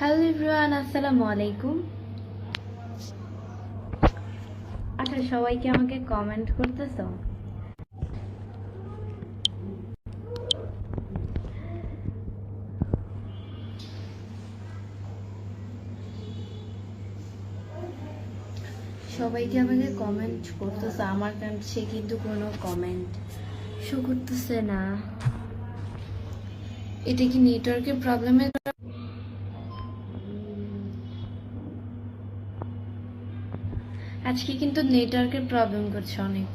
Hello everyone, আসসালামু আলাইকুম। আচ্ছা, সবাই কি আমাকে কমেন্ট করতেছো? সবাই কি আমাকে কমেন্ট করতেছো? আমার কাছে কিন্তু কোনো কমেন্ট শো করতেছে না। এটা কি নেটওয়ার্কের প্রবলেমের? আজকে কিন্তু নেটওয়ার্কের প্রবলেম করছে অনেক।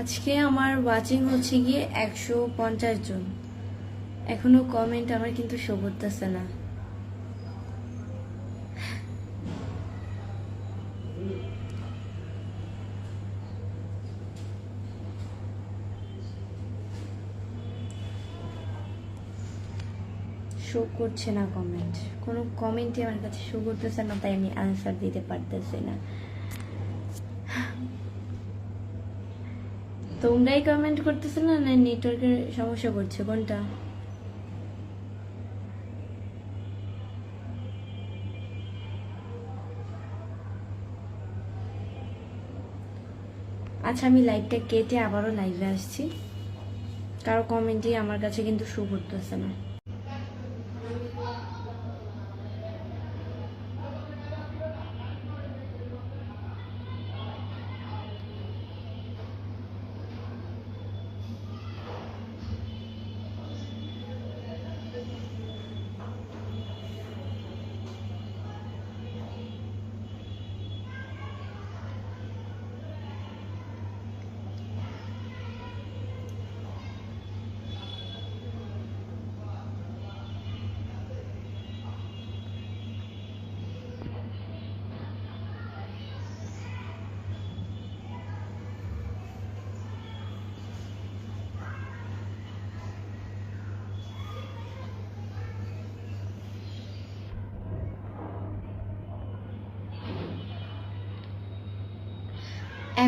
আজকে আমার ওয়াচিং হচ্ছে গিয়ে 150 জন। এখনো কমেন্ট আমার কিন্তু শো করতেছে না। শো করছে না কমেন্ট, কোনো কমেন্টই আমার কাছে শো করতেছে না, তাই আমি আনসার দিতে পারতেছি না। তোমরাই কমেন্ট করতেছো না, না নেটওয়ার্কের সমস্যা করছে, কোনটা? আচ্ছা, আমি লাইভটা কেটে আবারও লাইভে আসছি। কারো কমেন্টই আমার কাছে কিন্তু শো করতেছে না।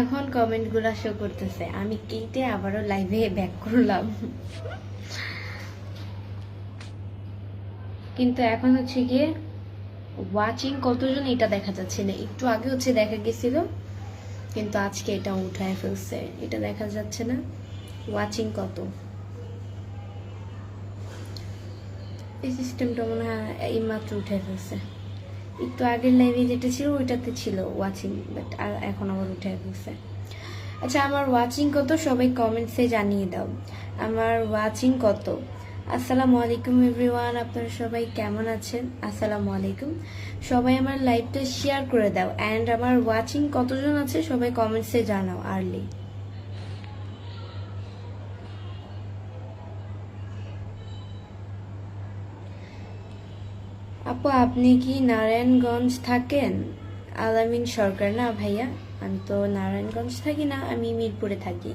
এখন কমেন্টগুলো শো করতেছে, আমি কেটে আবারও লাইভে ব্যাক করলাম। কিন্তু এখন হচ্ছে গিয়ে ওয়াচিং কতজন এটা দেখা যাচ্ছে না। একটু আগে হচ্ছে দেখা গেছিল, কিন্তু আজকে এটা উঠায় ফেলছে, এটা দেখা যাচ্ছে না ওয়াচিং কত। এই সিস্টেমটা মনে হয় এইমাত্র উঠায় ফেলছে। একটু আগের লাইভে যেটা ছিল ওইটাতে ছিল ওয়াচিং, বাট আর এখন আবার উঠায় ফেলছে। আচ্ছা, আমার ওয়াচিং কত সবাই কমেন্টসে জানিয়ে দাও, আমার ওয়াচিং কত। আসসালামু আলাইকুম এভরিওয়ান, আপনারা সবাই কেমন আছেন? আসসালামু আলাইকুম। সবাই আমার লাইভটা শেয়ার করে দাও, অ্যান্ড আমার ওয়াচিং কতজন আছে সবাই কমেন্টসে জানাও আর্লি। আপু, আপনি কি নারায়ণগঞ্জ থাকেন? আলামিন সরকার? না ভাইয়া, আমি তো নারায়ণগঞ্জ থাকি না, আমি মিরপুরে থাকি।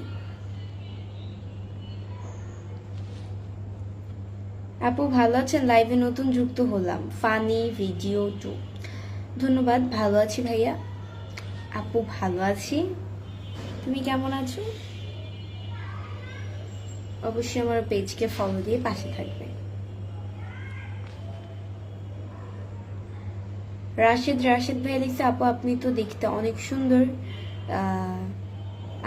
আপু ভালো আছেন? লাইভে নতুন যুক্ত হলাম, ফানি ভিডিও 2। ধন্যবাদ, ভালো আছি ভাইয়া। আপু ভালো আছি, তুমি কেমন আছো? অবশ্যই আমার পেজকে ফলো দিয়ে পাশে থাকবে। রাশেদ ভাই লিখছে, আপু আপনি তো দেখতে অনেক সুন্দর,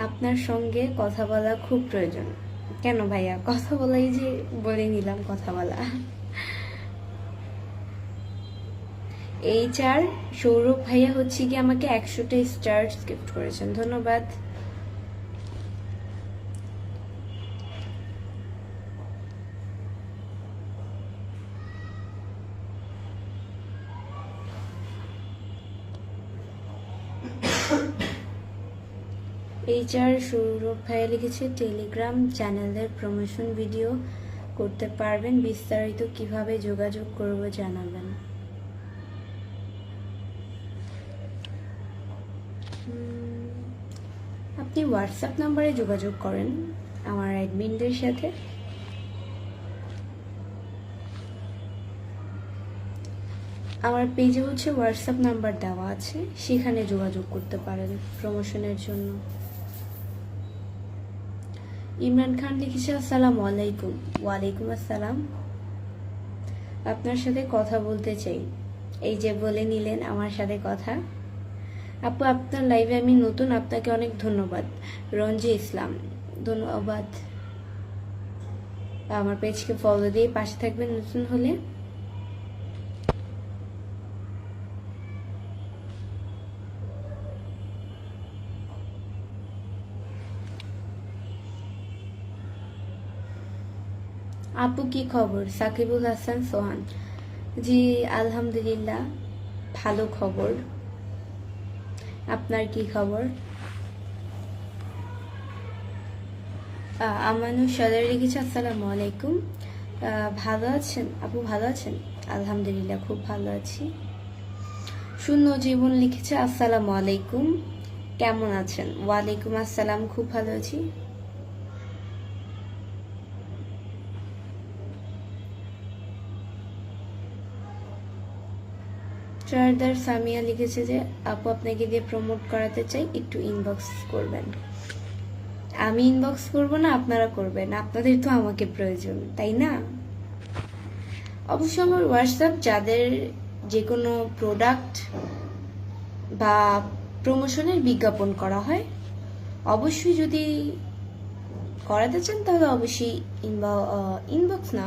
আপনার সঙ্গে কথা বলা খুব প্রয়োজন। কেন ভাইয়া, কথা বলাই যে বলে নিলাম কথা বলা। HR সৌরভ ভাইয়া হচ্ছে কি আমাকে 100টা স্টার গিফট করেছেন, ধন্যবাদ। HR সৌরভ ভাইয়া লিখেছে, টেলিগ্রাম চ্যানেলের প্রমোশন ভিডিও করতে পারবেন, বিস্তারিত কিভাবে যোগাযোগ করব জানাবেন। আপনি হোয়াটসঅ্যাপ নাম্বারে যোগাযোগ করেন আমার অ্যাডমিনদের সাথে। আমার পেজে হচ্ছে হোয়াটসঅ্যাপ নাম্বার দেওয়া আছে, সেখানে যোগাযোগ করতে পারেন প্রমোশনের জন্য। ইমরান খান লিখেছে আসসালামু আলাইকুম। ওয়ালাইকুম আসসালাম। আপনার সাথে কথা বলতে চাই। এই যে বলে নিলেন আমার সাথে কথা। আপু আপনার লাইভে আমি নতুন, আপনাকে অনেক ধন্যবাদ। রঞ্জি ইসলাম, ধন্যবাদ। আমার পেজকে ফলো দিয়ে পাশে থাকবেন নতুন হলে। আপু কি খবর? সাকিবুল হাসান সোহান, জি আলহামদুলিল্লাহ ভালো খবর। আপনার কি খবর? আমানু সাদার লিখেছে আসসালামু আলাইকুম। ভালো আছেন আপু? ভালো আছেন? আলহামদুলিল্লাহ খুব ভালো আছি। শূন্য জীবন লিখেছে আসসালামু আলাইকুম, কেমন আছেন? ওয়ালাইকুম আসসালাম, খুব ভালো আছি। ট্রায়ারদার সামিয়া লিখেছে যে আপু আপনাকে দিয়ে প্রমোট করাতে চাই, একটু ইনবক্স করবেন। আমি ইনবক্স করব না, আপনারা করবেন, আপনাদের তো আমাকে প্রয়োজন, তাই না? অবশ্য আমার হোয়াটসঅ্যাপ যাদের যে কোনো প্রোডাক্ট বা প্রমোশনের বিজ্ঞাপন করা হয়, অবশ্যই যদি করাতে চান তাহলে অবশ্যই ইনবক্স না,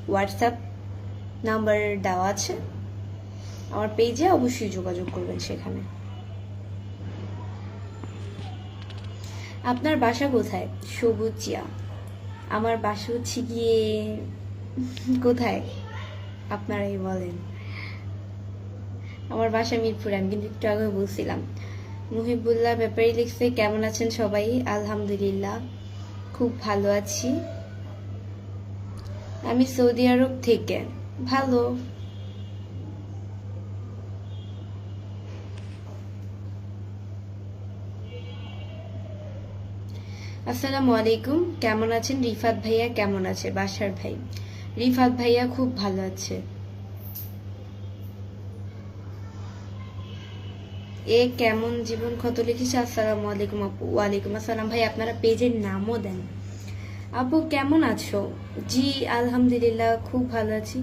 হোয়াটসঅ্যাপ নাম্বার দেওয়া আছে আমার পেজে, অবশ্যই যোগাযোগ করবেন সেখানে। আপনার বাসা কোথায়? সবুজিয়া। আমার বাসা হচ্ছে গিয়ে কোথায় আপনারাই বলেন। আমার বাসা মিরপুরে, আমি কিন্তু একটু আগে বলছিলাম। মুহিবুল্লাহ ব্যাপারী লিখছে কেমন আছেন সবাই? আলহামদুলিল্লাহ খুব ভালো আছি। আমি সৌদি আরব থেকে। ভালো। আসসালামু আলাইকুম, কেমন আছেন? রিফাত ভাইয়া কেমন আছে? বাসার ভাই রিফাত ভাইয়া খুব ভালো আছে। এ কেমন জীবন ক্ষত লিখেছে আসসালামু আলাইকুম আপু। ওয়ালাইকুম আসসালাম। ভাই আপনারা পেজের নামও দেন। আপু কেমন আছো? জি আলহামদুলিল্লাহ খুব ভালো আছি।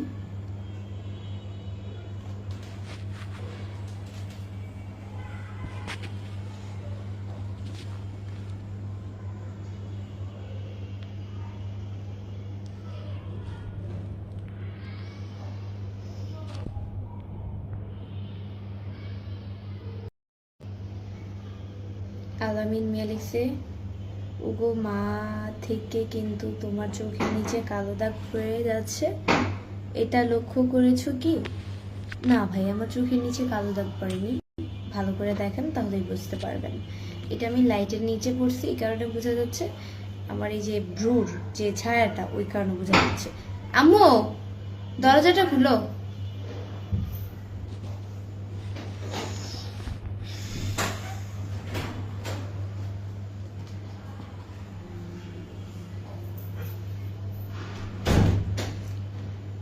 আলামিন মিয়া লিখছে ওগো মা থেকে কিন্তু তোমার চোখের নিচে কালো দাগ পড়ে যাচ্ছে, এটা লক্ষ্য করেছো কি? না ভাই, আমার চোখের নিচে কালো দাগ পড়েনি, ভালো করে দেখেন তাহলেই বুঝতে পারবেন। এটা আমি লাইটের নিচে পড়ছি, এই কারণে বোঝা যাচ্ছে। আমার এই যে ব্রুর যে ছায়াটা, ওই কারণে বোঝা যাচ্ছে। আম্মু দরজাটা খুলো।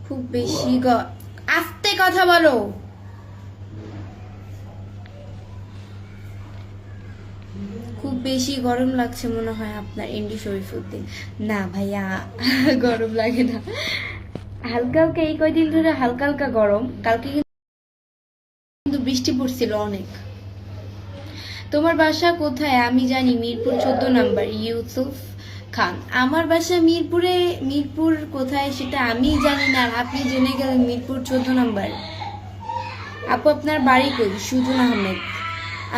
খুব বেশি আস্তে কথা বলো। খুব বেশি গরম লাগছে মনে হয় আপনার, এমডি শরীফউদ্দিন। না ভাইয়া গরম লাগে না, হালকা হালকা এই কয়দিন ধরে হালকা হালকা গরম। কালকে কিন্তু বৃষ্টি পড়ছিল অনেক। তোমার বাসা কোথায়? আমি জানি মিরপুর 14 নাম্বার। ইউসুফ খান, আমার বাসা মিরপুরে। মিরপুর কোথায় সেটা আমি জানি না, আর আপনি জেনে গেলেন মিরপুর 14 নাম্বার। আপু আপনার বাড়ি কই? সুজন আহমেদ,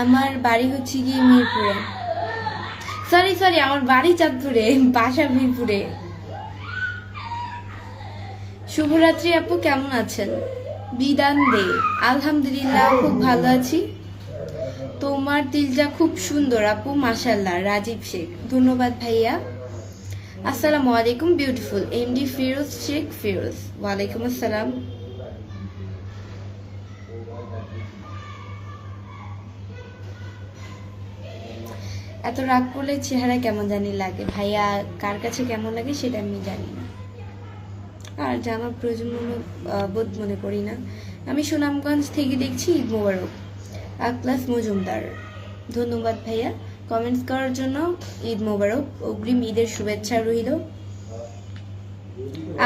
আমার বাড়ি হচ্ছে গিয়ে মিরপুরে। সরি আমার বাড়ি চাঁদপুরে, বাসা মিরপুরে। শুভরাত্রি আপু, কেমন আছেন? বিধান দে, আলহামদুলিল্লাহ খুব ভালো আছি। তোমার দিলটা খুব সুন্দর আপু, মাশাল্লাহ। রাজীব শেখ, ধন্যবাদ ভাইয়া। আসসালামু আলাইকুম বিউটিফুল। এমডি ফিরোজ শেখ ফিরোজ, ওয়ালাইকুম আসসালাম। এত রাগ করলে চেহারা কেমন জানি লাগে ভাইয়া, কার কাছে কেমন লাগে সেটা আমি জানি না, আর জানার প্রয়োজন বোধ মনে করি না। আমি সুনামগঞ্জ থেকে দেখছি। ঈদ মোবারক। আকলাস মজুমদার, ধন্যবাদ ভাইয়া কমেন্টস করার জন্য। ঈদ মোবারক, অগ্রিম ঈদের শুভেচ্ছা রইল।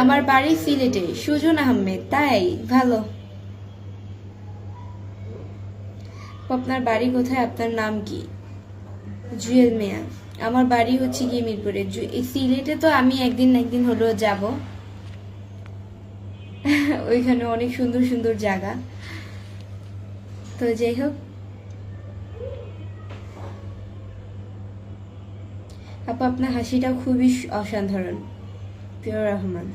আমার বাড়ি সিলেটে। সুজন আহমেদ, তাই ভালো। আপনার বাড়ি কোথায়? আপনার নাম কি? জুয়েল মিয়া। আমার বাড়ি হচ্ছে গিয়ে মিরপুরে। সিলেটে তো আমি একদিন হলেও যাব। ওইখানে অনেক সুন্দর সুন্দর জায়গা। তো যাই হোক, আপু আপনার হাসিটা খুবই অসাধারণ। Pure Rahman,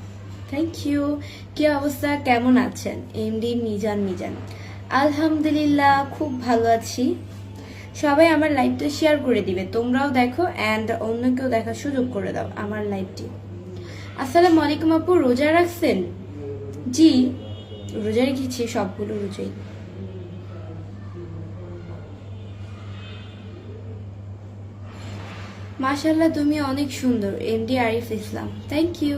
thank you. কি অবস্থা, কেমন আছেন? এমডি মিজান। আলহামদুলিল্লাহ খুব ভালো আছি। সবাই আমার লাইভটা শেয়ার করে দিবে, তোমরাও দেখো অ্যান্ড অন্যকেও দেখার সুযোগ করে দাও আমার লাইভটি। আসসালামু আলাইকুম আপু, রোজা রাখছেন? জি, রোজা রেখেছি, সবগুলো রোজাই। মাশাআল্লাহ তুমি অনেক সুন্দর। MD Arif Islam, thank you.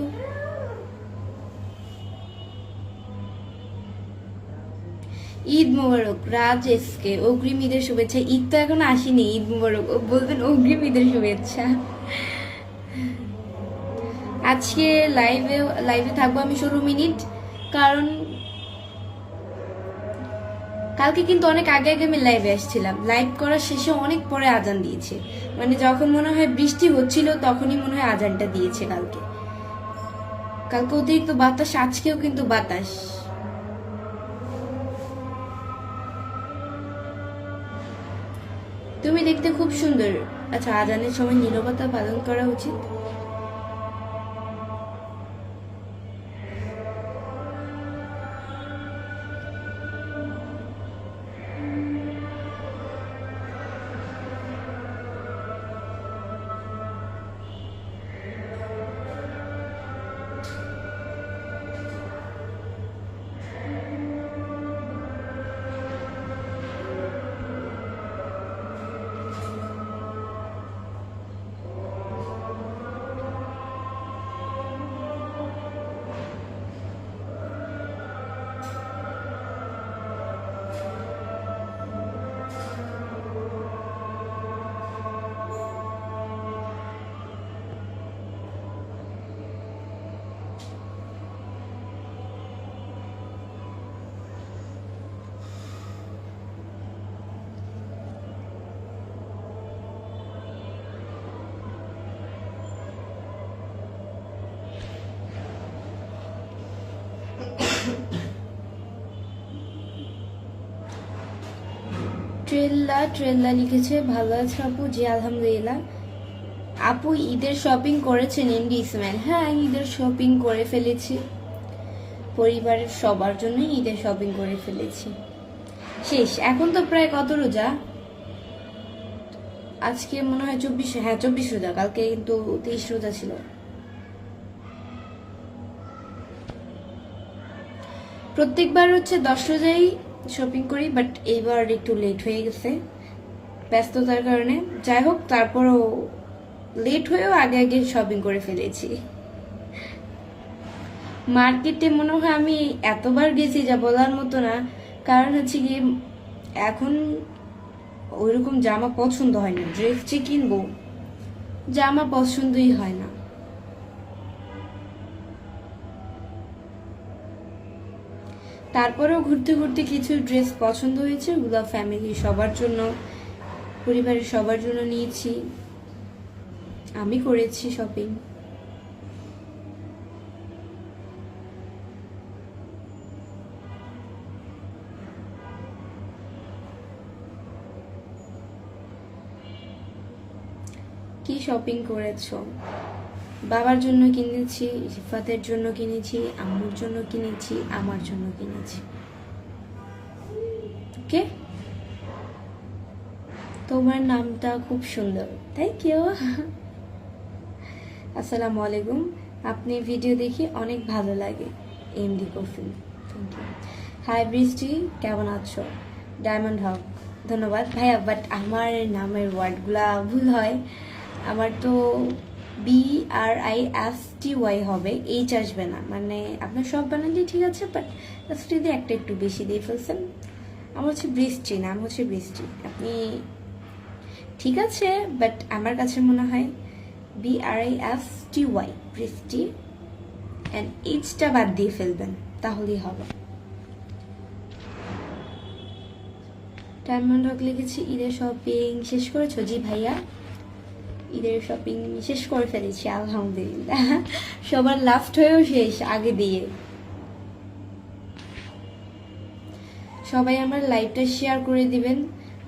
Eid মোবারক রাজ এসকে, অগ্রিম ঈদের শুভেচ্ছা। ঈদ তো এখন আসেনি, ঈদ মোবারক বলবেন, অগ্রিম ঈদের শুভেচ্ছা। আজকে লাইভে থাকবো আমি 16 মিনিট, কারণ কালকে কিন্তু অনেক আগে আমি লাইভে আসছিলাম। লাইভ করার শেষে অনেক পরে আজান দিয়েছে, মানে যখন মনে হয় বৃষ্টি হচ্ছিল তখনই মনে হয় আজানটা দিয়েছে। কালকে অতিরিক্ত বাতাস, আজকেও কিন্তু বাতাস। তুমি দেখতে খুব সুন্দর। আচ্ছা, আজানের সময় নীরবতা পালন করা উচিত। ট্রেল্লা লিখেছে, ভালো আছে আপু? জি আলহামদুলিল্লাহ। আপু ঈদের শপিং করেছেন? এমডি ইসমাইল, হ্যাঁ ঈদের শপিং করে ফেলেছি, পরিবারের সবার জন্য ঈদের শপিং করে ফেলেছি। শেষ এখন তো প্রায় কত রোজা? আজকে মনে হয় 24, হ্যাঁ 24 রোজা, কালকে কিন্তু 23 রোজা ছিল। প্রত্যেকবার হচ্ছে 10 রোজাই শপিং করি, বাট এইবার একটু লেট হয়ে গেছে ব্যস্ততার কারণে। যাই হোক, তারপরও লেট হয়েও আগে শপিং করে ফেলেছি। মার্কেটে মনে হয় আমি এতবার গেছি যা বলার মতো না, কারণ হচ্ছে কি এখন ওইরকম জামা পছন্দ হয় না। ড্রেস যে কিনবো, জামা পছন্দই হয় না। তারপরেও ঘুরতে ঘুরতে কিছু ড্রেস পছন্দ হয়েছে, ওগুলো ফ্যামিলি সবার জন্য, পরিবারের সবার জন্য নিয়েছি। আমি করেছি শপিং। কি শপিং করেছো? বাবার জন্য কিনেছি, রিফাতের জন্য কিনেছি, আম্মুর জন্য কিনেছি, আমার জন্য কিনেছি। ওকে, তোমার নামটা খুব সুন্দর, থ্যাংক ইউ। আসসালামু আলাইকুম, আপনি ভিডিও দেখি অনেক ভালো লাগে। MD coffee, thank you. Hi Brishti, কেমন আছো? ডায়মন্ড হক, ধন্যবাদ ভাইয়া। বাট আমার নামের ওয়ার্ডগুলা ভুল হয়। আমার তো BRISTY হবে, এইচ আসবে না, মানে আপনার সব বানানটি ঠিক আছে, বাট এসটি দিয়ে একটা একটু বেশি দিয়ে ফেলছেন। আমার হচ্ছে বৃষ্টি, নাম হচ্ছে বৃষ্টি, আপনি ঠিক আছে, বাট আমার কাছে মনে হয় BRISTY বৃষ্টি, অ্যান্ড এইচটা বাদ দিয়ে ফেলবেন, তাহলেই হবে। ডায়মন্ড হক লিখেছি, ঈদের শপিং শেষ করেছো? জি ভাইয়া, ঈদের শপিং শেষ করে ফেলেছি আলহামদুলিল্লাহ, সবার লাস্ট হয়েও শেষ আগে দিয়ে। সবাই আমার লাইভটা শেয়ার করে দিবেন,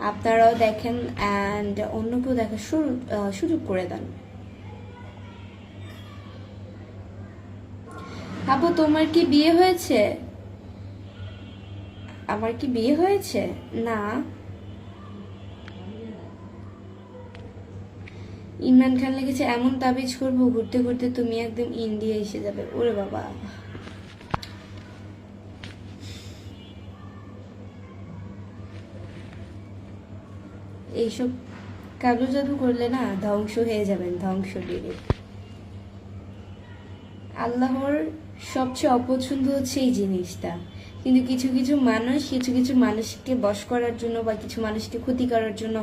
আপনারাও দেখেন অ্যান্ড অন্যকেও দেখার সুযোগ করে দেন। আপু তোমার কি বিয়ে হয়েছে? আমার কি বিয়ে হয়েছে? না। ইমরান খান লিখেছে, এমন তাবিজ করবো ঘুরতে ঘুরতে তুমি একদম ইন্ডিয়া এসে যাবে। ওরে বাবা, এইসব কাগজ জাদু করলে না ধ্বংস হয়ে যাবেন, ধ্বংস ডিরেক্ট। আল্লাহর সবচেয়ে অপছন্দ হচ্ছে এই জিনিসটা, কিন্তু কিছু কিছু মানুষকে বশ করার জন্য বা কিছু মানুষকে ক্ষতি করার জন্য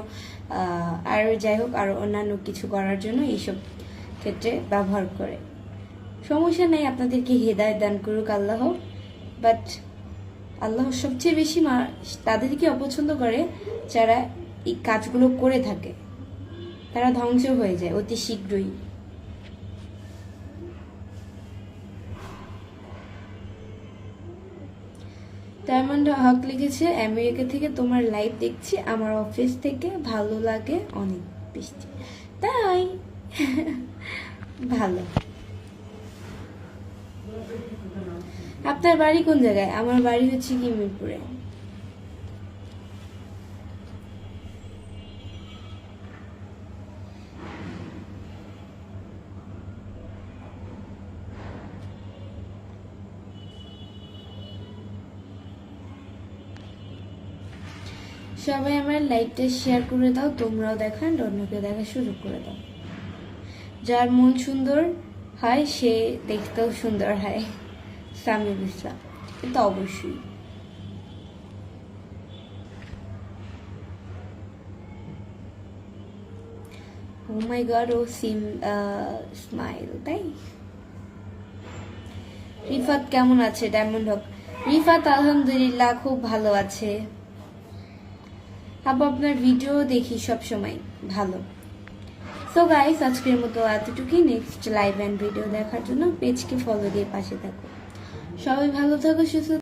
আর যাই হোক আর অন্যান্য কিছু করার জন্য এইসব ক্ষেত্রে ব্যবহার করে। সমস্যা নেই, আপনাদেরকে হেদায়েত দান করুক আল্লাহ, বাট আল্লাহ সবচেয়ে বেশি তাদেরকে অপছন্দ করে যারা এই কাজগুলো করে থাকে, তারা ধ্বংস হয়ে যায় অতি শীঘ্রই। ডায়মন্ড হক লিখেছে, আমেরিকা থেকে তোমার লাইভ দেখছি, আমার অফিস থেকে ভালো লাগে অনেক বেশি। তাই ভালো। আপনার বাড়ি কোন জায়গায়? আমার বাড়ি হচ্ছে কি মিরপুরে। সবাই আমার লাইভটা শেয়ার করে দাও, তোমরাও দেখো, অন্যকে দেখার সুযোগ করে দাও। যার মন সুন্দর হয় সে দেখতেও সুন্দর হয়, সামির ইসলাম, এটা অবশ্যই। ও মাই গড, ও স্মাইল, তাই। রিফাত কেমন আছে? ডায়মন্ড হক, রিফাত আলহামদুলিল্লাহ খুব ভালো আছে। আপু আপনার ভিডিও দেখি সব সময়, ভালো। সো গাইস, আজকের মতো এতটুকুই। নেক্সট লাইভ অ্যান্ড ভিডিও দেখার জন্য পেজকে ফলো দিয়ে পাশে থাকো। সবাই ভালো থাকো, সুস্থ